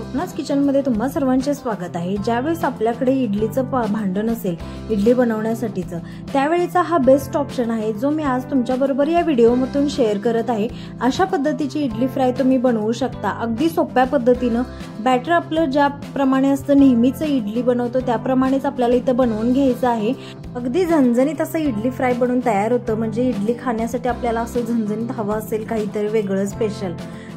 स्वप्नाज kitchen मध्ये तुम्हा सर्वांचे स्वागत आहे। ज्यावेळेस आपल्याकडे इडलीचं भांडं नसेल इडली बनवण्यासाठीचं, त्यावेळेचा हा बेस्ट ऑप्शन आहे जो मी आज तुमच्याबरोबर या व्हिडिओमधून शेअर करत आहे। अशा पद्धतीची इडली फ्राय तुम्ही बनवू शकता अगदी सोप्या पद्धतीने। बॅटर आपलं ज्याप्रमाणे असतं नेहमीच इडली बनवतो त्याप्रमाणेच आपल्याला इथं बनवून घ्यायचं आहे। अगदी झणझणीत असं इडली फ्राय बनवून तयार होतं। म्हणजे इडली खाण्यासाठी आपल्याला असं झणझणीत हवं असेल काहीतरी वेगळं स्पेशल,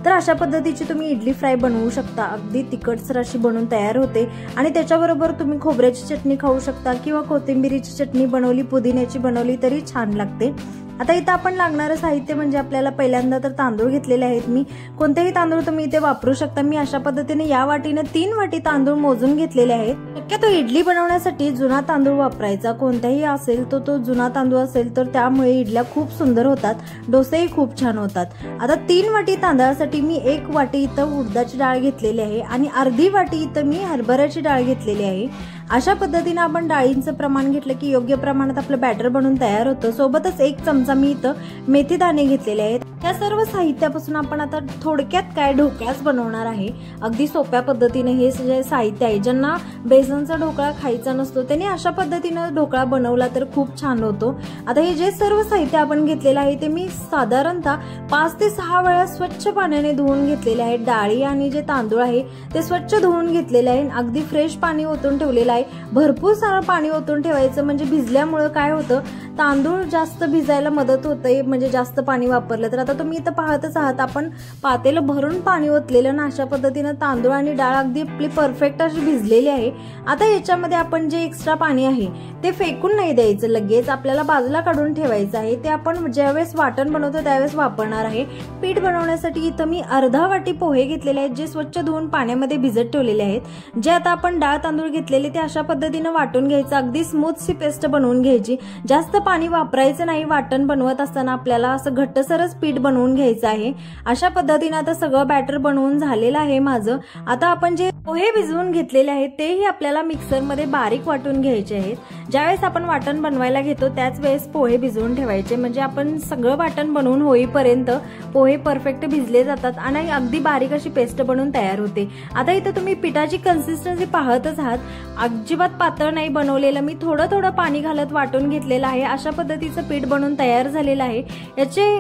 तर अशा पद्धतीची तुम्ही इडली फ्राय बनवू शकता। अगदी तिखटसर अशी बनवून तयार होते आणि त्याच्याबरोबर तुम्ही खोबऱ्याची चटणी खाऊ शकता किंवा कोथिंबीरीची चटणी बनवली, पुदिन्याची बनवली तरी छान लागते। आता इथं आपण लागणारे साहित्य म्हणजे आपल्याला पहिल्यांदा तर तांदूळ घेतलेले आहेत। मी कोणतेही तांदूळ तुम्ही इथे वापरू शकता। मी अशा पद्धतीने या वाटीने 3 वाटी तांदूळ मोजून घेतलेले आहेत। शक्यतो इडली बनवण्यासाठी जुना तांदूळ वापरायचा, कोणताही असेल तो जुना तांदूळ असेल तर त्यामुळे इडल्या खूप सुंदर होतात, डोसेही खूप छान होतात। आता 3 वाटी तांदळासाठी मी 1 वाटी इथं उडदाची डाळ घेतलेली आहे आणि अर्धी वाटी इथं मी हरभऱ्याची डाळ घेतलेली आहे। अशा पद्धतीने आपण डाळींचं प्रमाण घेतलं की योग्य प्रमाणात आपलं बॅटर बनवून तयार होतं। सोबतच 1 चमचा मी इथं मेथी दाणे घेतलेले आहेत। या सर्व साहित्यापासून आपण आता थोडक्यात काय ढोकळाच बनवणार आहे। अगदी सोप्या पद्धतीने हे जे साहित्य आहे, ज्यांना बेसनचा ढोकळा खायचा नसतो त्यांनी अशा पद्धतीने ढोकळा बनवला तर खूप छान होतो। आता हे जे सर्व साहित्य आपण घेतलेलं आहे ते मी साधारणतः 5 ते 6 वेळा स्वच्छ पाण्याने धुवून घेतलेले आहे। डाळी आणि जे तांदूळ आहे ते स्वच्छ धुवून घेतलेले आहे। अगदी फ्रेश पाणी ओतून ठेवलेलं आहे। भरपूर सारं पाणी ओतून ठेवायचं, म्हणजे भिजल्यामुळे काय होतं, तांदूळ जास्त भिजायला मदत होते म्हणजे जास्त पाणी वापरलं तर। आता तुम्ही इथं पाहतच आहात आपण पातेलं भरून पाणी ओतलेलं ना, अशा पद्धतीने तांदूळ आणि डाळ अगदी आपली परफेक्ट अशी भिजलेली आहे। आता याच्यामध्ये आपण जे एक्स्ट्रा पाणी आहे ते फेकून नाही द्यायचं, लगेच आपल्याला बाजूला काढून ठेवायचं आहे। ते आपण ज्यावेळेस वाटण बनवतो त्यावेळेस वापरणार आहे। पीठ बनवण्यासाठी इथं मी अर्धा वाटी पोहे घेतलेले आहेत जे स्वच्छ धुवून पाण्यामध्ये भिजत ठेवलेले आहेत। जे आता आपण डाळ तांदूळ घेतलेले ते अशा पद्धतीने वाटून घ्यायचं, अगदी स्मूथची पेस्ट बनवून घ्यायची। जास्त पाणी वापरायचं नाही, वाटण बनवत असताना आपल्याला असं घट्टसरच पीठ बनवून घ्यायचं आहे। अशा पद्धतीने आता सगळं बॅटर बनवून झालेलं आहे माझं। आता आपण जे पोहे भिजवून घेतलेले आहेत तेही आपल्याला मिक्सरमध्ये बारीक वाटून घ्यायचे आहेत। ज्यावेळेस आपण वाटण बनवायला घेतो त्याच वेळेस पोहे भिजवून ठेवायचे, म्हणजे आपण सगळं वाटण बनवून होईपर्यंत पोहे परफेक्ट भिजले जातात आणि अगदी बारीक अशी पेस्ट बनवून तयार होते। आता इथं तुम्ही पिठाची कन्सिस्टन्सी पाहतच आहात, अजिबात पातळ नाही बनवलेलं, मी थोडं थोडं पाणी घालत वाटून घेतलेलं आहे। अशा पद्धतीचं पीठ बनवून तयार झालेलं आहे। याचे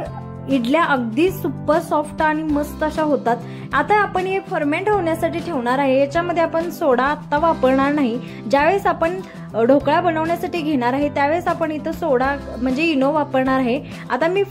इडल्या अगदी सुपर सॉफ्ट आणि मस्त अशा होतात। आता आपण हे फर्मेंट होण्यासाठी ठेवणार आहे। याच्यामध्ये आपण सोडा आता वापरणार नाही, ज्यावेळेस आपण ढोकळा बनवण्यासाठी घेणार आहे त्यावेळेस आपण इथं सोडा म्हणजे इनो वापरणार आहे। आता मी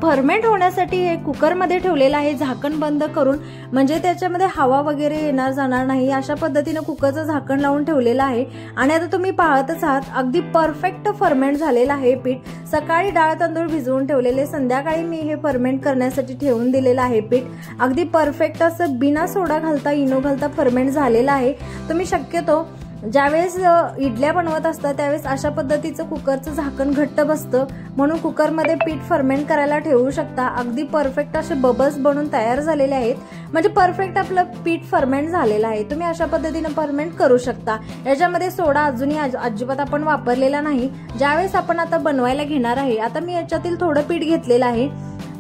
फर्मेंट होण्यासाठी हे कुकरमध्ये ठेवलेलं आहे झाकण बंद करून, म्हणजे त्याच्यामध्ये हवा वगैरे येणार जाणार नाही। अशा पद्धतीने कुकरचं झाकण लावून ठेवलेलं आहे आणि आता तुम्ही पाहतच आहात अगदी परफेक्ट फर्मेंट झालेलं आहे पीठ। सकाळी डाळ तांदूळ भिजवून ठेवलेले, संध्याकाळी मी हे फर्मेंट करण्यासाठी ठेवून दिलेलं आहे पीठ। अगदी परफेक्ट असं बिना सोडा घालता इनो घालता फर्मेंट झालेलं आहे। तुम्ही शक्यतो ज्यावेळेस इडल्या बनवत असता त्यावेळेस अशा पद्धतीचं कुकरचं झाकण घट्ट बसतं, म्हणून कुकरमध्ये पीठ फर्मेंट करायला ठेवू शकता। अगदी परफेक्ट असे बबल्स बनून तयार झालेले आहेत, म्हणजे परफेक्ट आपलं पीठ फर्मेंट झालेलं आहे। तुम्ही अशा पद्धतीने फर्मेंट करू शकता। याच्यामध्ये सोडा अजूनही अजिबात आपण वापरलेला नाही। ज्यावेळेस आपण आता बनवायला घेणार आहे, आता मी याच्यातील थोडं पीठ घेतलेलं आहे।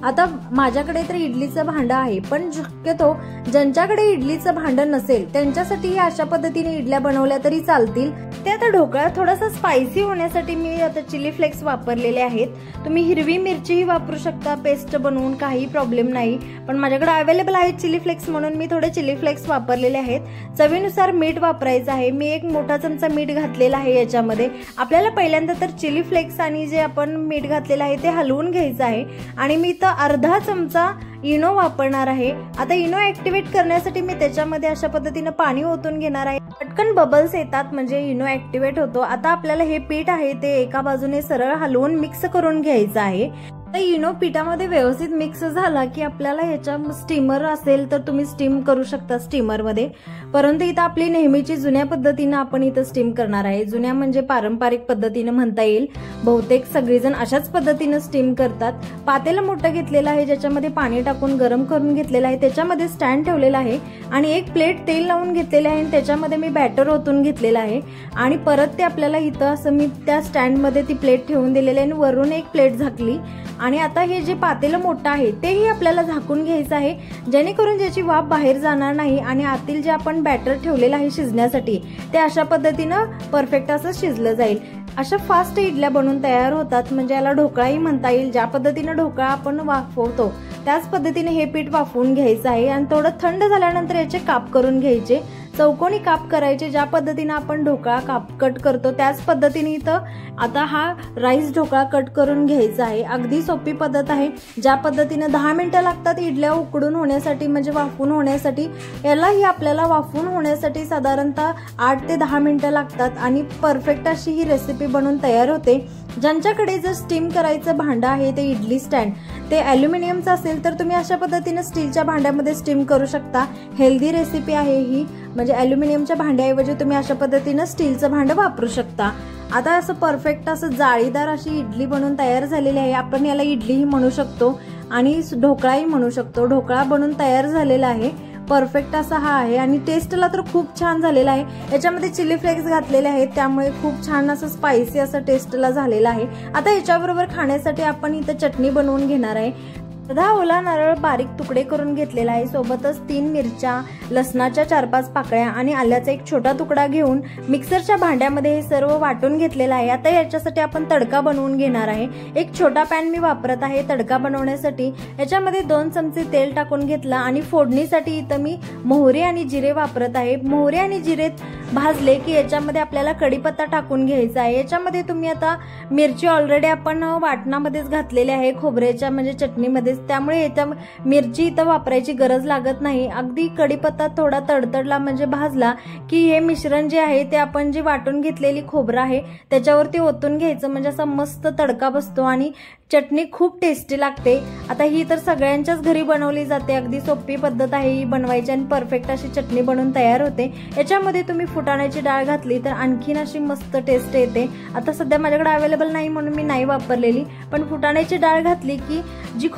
आता माझ्याकडे तर इडलीचं भांडं आहे, पण शक्यतो ज्यांच्याकडे इडलीचं भांडं नसेल त्यांच्यासाठी अशा पद्धतीने इडल्या बनवल्या तरी चालतील। ते आता ढोकळा थोडासा स्पायसी होण्यासाठी मी आता चिली फ्लेक्स वापरलेले आहेत। तुम्ही हिरवी मिरचीही वापरू शकता पेस्ट बनवून, काही प्रॉब्लेम नाही, पण माझ्याकडे अवेलेबल आहे चिली फ्लेक्स म्हणून मी थोडे चिली फ्लेक्स वापरलेले आहेत। चवीनुसार मीठ वापरायचं आहे। मी 1 मोठा चमचा मीठ घातलेला आहे याच्यामध्ये। आपल्याला पहिल्यांदा तर चिली फ्लेक्स आणि जे आपण मीठ घातलेलं आहे ते हलवून घ्यायचं आहे आणि मी तर अर्धा चमचा इनो वापरणार आहे। आता इनो ऍक्टिव्हेट करण्यासाठी मी त्याच्यामध्ये अशा पद्धतीने पाणी ओतून घेणार आहे। पटकन बबल्स येतात म्हणजे इनो ऍक्टिव्हेट होतो। आता आपल्याला हे पीठ आहे ते एका बाजूने सरळ हलवून मिक्स करून घ्यायचं आहे। तर इनो पिठामध्ये व्यवस्थित मिक्स झाला की आपल्याला याच्या स्टीमर असेल तर तुम्ही स्टीम करू शकता स्टीमरमध्ये, परंतु इथं आपली नेहमीची जुन्या पद्धतीने आपण इथं स्टीम करणार आहे। जुन्या म्हणजे पारंपरिक पद्धतीने म्हणता येईल, बहुतेक सगळेजण अशाच पद्धतीने स्टीम करतात। पातेलं मोठं घेतलेलं आहे ज्याच्यामध्ये पाणी टाकून गरम करून घेतलेलं आहे, त्याच्यामध्ये स्टँड ठेवलेला आहे आणि 1 प्लेट तेल लावून घेतलेले आहे आणि त्याच्यामध्ये मी बॅटर ओतून घेतलेलं आहे आणि परत ते आपल्याला इथं असं मी त्या स्टँडमध्ये ती प्लेट ठेवून दिलेली आहे आणि वरून 1 प्लेट झाकली आणि आता हे जे पातेलं मोठं आहे तेही आपल्याला झाकून घ्यायचं आहे, जेणेकरून ज्याची वाफ बाहेर जाणार नाही आणि आतील जे आपण बॅटर ठेवलेलं आहे शिजण्यासाठी ते अशा पद्धतीनं परफेक्ट असं शिजलं जाईल। अशा फास्ट इडल्या बनवून तयार होतात, म्हणजे याला ढोकळाही म्हणता येईल। ज्या पद्धतीने ढोकळा आपण वाफवतो त्याच पद्धतीने हे पीठ वाफवून घ्यायचं आहे आणि थोडं थंड झाल्यानंतर याचे काप करून घ्यायचे, चौकोनी काप करायचे। ज्या पद्धतीने आपण ढोकळा कट करतो त्याच पद्धतीने इथं आता हा राईस ढोकळा कट करून घ्यायचा आहे। अगदी सोपी पद्धत आहे। ज्या पद्धतीने 10 मिनिटं लागतात इडल्या उकडून होण्यासाठी, म्हणजे वाफवून होण्यासाठी, यालाही आपल्याला वाफवून होण्यासाठी साधारणतः 8 ते 10 मिनिटं लागतात आणि परफेक्ट अशी ही रेसिपी बनवून तयार होते। ज्यांच्याकडे जर स्टीम करायचं भांडं आहे ते इडली स्टँड ते ॲल्युमिनियमचं असेल तर तुम्ही अशा पद्धतीने स्टीलच्या भांड्यामध्ये स्टीम करू शकता। हेल्दी रेसिपी आहे ही, म्हणजे ॲल्युमिनियमच्या भांड्याऐवजी तुम्ही अशा पद्धतीने स्टीलचं भांडं वापरू शकता। आता असं परफेक्ट असं जाळीदार अशी इडली बनवून तयार झालेली आहे। आपण याला इडलीही म्हणू शकतो आणि ढोकळाही म्हणू शकतो। ढोकळा बनवून तयार झालेला आहे, परफेक्ट असा हा आहे आणि टेस्टला तर खूप छान झालेला आहे। याच्यामध्ये चिली फ्लेक्स घातलेले आहेत त्यामुळे खूप छान असं स्पायसी असं टेस्टला झालेला आहे। आता याच्याबरोबर खाण्यासाठी आपण इथं चटणी बनवून घेणार आहे। अर्धा ओला नारळ बारीक तुकडे करून घेतलेला आहे, सोबतच 3 मिरच्या, लसणाच्या 4-5 पाकळ्या आणि आल्याचा एक छोटा तुकडा घेऊन मिक्सरच्या भांड्यामध्ये हे सर्व वाटून घेतलेलं आहे। आता याच्यासाठी आपण तडका बनवून घेणार आहे। एक छोटा पॅन मी वापरत आहे तडका बनवण्यासाठी। याच्यामध्ये 2 चमचे तेल टाकून घेतला आणि फोडणीसाठी इथं मी मोहरी आणि जिरे वापरत आहे। मोहरी आणि जिरे भाजले की याच्यामध्ये आपल्याला कढीपत्ता टाकून घ्यायचा आहे। याच्यामध्ये तुम्ही आता मिरची ऑलरेडी आपण वाटणामध्येच घातलेली आहे, खोबऱ्याच्या म्हणजे चटणीमध्ये, त्यामुळे याच्या मिरची इथं वापरायची गरज लागत नाही। अगदी कढीपत्ता थोडा तडतडला म्हणजे भाजला की हे मिश्रण जे आहे ते आपण जी वाटून घेतलेली खोबरं आहे त्याच्यावरती ओतून घ्यायचं, म्हणजे असा मस्त तडका बसतो आणि चटणी खूप टेस्टी लागते। आता ही तर सगळ्यांच्याच घरी बनवली जाते, अगदी सोपी पद्धत आहे ही बनवायची आणि परफेक्ट अशी चटणी बनवून तयार होते। याच्यामध्ये तुम्ही फुटाण्याची डाळ घातली तर आणखीन अशी मस्त टेस्ट येते। आता सध्या माझ्याकडे अवेलेबल नाही म्हणून मी नाही वापरलेली, पण फुटाण्याची डाळ घातली की जी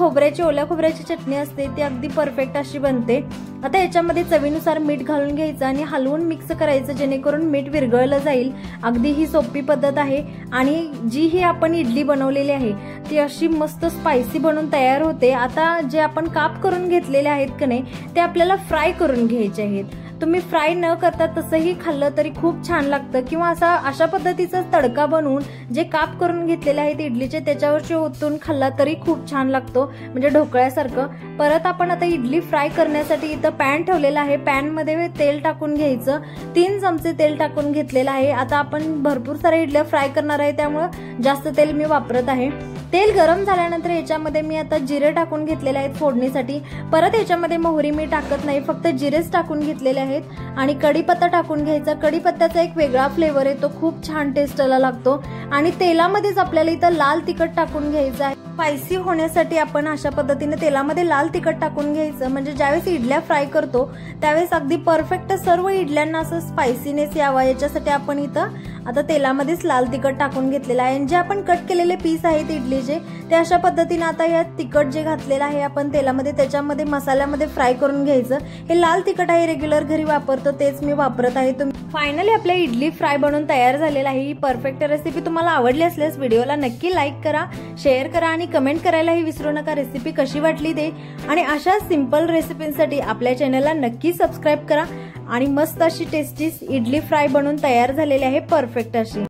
ओल्या खोबऱ्याची चटणी असते ती अगदी परफेक्ट अशी बनते। आता याच्यामध्ये चवीनुसार मीठ घालून घ्यायचं आणि हलवून मिक्स करायचं, जेणेकरून मीठ विरघळलं जाईल। अगदी ही सोपी पद्धत आहे आणि जी ही आपण इडली बनवलेली आहे ती अशी मस्त स्पायसी बनून तयार होते। आता जे आपण काप करून घेतलेले आहेत की नाही ते आपल्याला फ्राय करून घ्यायचे आहेत। तुम्ही फ्राय न करता तसंही खाल्लं तरी खूप छान लागतं, किंवा अशा पद्धतीचा तडका बनवून जे काप करून घेतलेले आहेत इडलीचे त्याच्यावरचे ओतून खाल्ला तरी खूप छान लागतो, म्हणजे ढोकळ्यासारखं। परत आपण आता इडली फ्राय करण्यासाठी इथं पॅन ठेवलेला आहे। पॅन मध्ये तेल टाकून घ्यायचं, 3 चमचे तेल टाकून घेतलेलं आहे। आता आपण भरपूर साऱ्या इडल्या फ्राय करणार आहे त्यामुळे जास्त तेल मी वापरत आहे। तेल गरम झाल्यानंतर याच्यामध्ये मी आता जिरे टाकून घेतलेले आहेत फोडणीसाठी। परत याच्यामध्ये मोहरी मी टाकत नाही, फक्त जिरेच टाकून घेतलेले आहेत आणि कढीपत्ता टाकून घ्यायचा। कढीपत्त्याचा एक वेगळा फ्लेवर येतो, खूप छान टेस्टला लागतो। आणि तेलामध्येच आपल्याला इथं लाल तिखट टाकून घ्यायचं आहे। स्पायसी होण्यासाठी आपण अशा पद्धतीने तेलामध्ये लाल तिखट टाकून घ्यायचं, म्हणजे ज्यावेळेस इडल्या फ्राय करतो त्यावेळेस अगदी परफेक्ट सर्व इडल्यांना असं स्पायसीनेस यावा याच्यासाठी आपण इथं आता तेलामध्येच लाल तिखट टाकून घेतलेलं आहे। जे आपण कट केलेले पीस आहेत इडलीचे ते अशा पद्धतीने आता या तिखट जे घातलेलं आहे आपण तेलामध्ये त्याच्यामध्ये मसाल्यामध्ये फ्राय करून घ्यायचं। हे लाल तिखट आहे, रेग्युलर घरी वापरतो तेच मी वापरत आहे। तुम्ही फायनली आपल्या इडली फ्राय बनवून तयार झालेला आहे। ही परफेक्ट रेसिपी तुम्हाला आवडली असल्यास व्हिडिओला नक्की लाईक करा, शेअर करा आणि कमेंट करायलाही विसरू नका रेसिपी कशी वाटली ते। आणि अशा सिंपल रेसिपींसाठी आपल्या चॅनलला नक्की सबस्क्राईब करा। आणि मस्त अशी टेस्टी इडली फ्राय बनवून तयार झालेली आहे परफेक्ट अशी।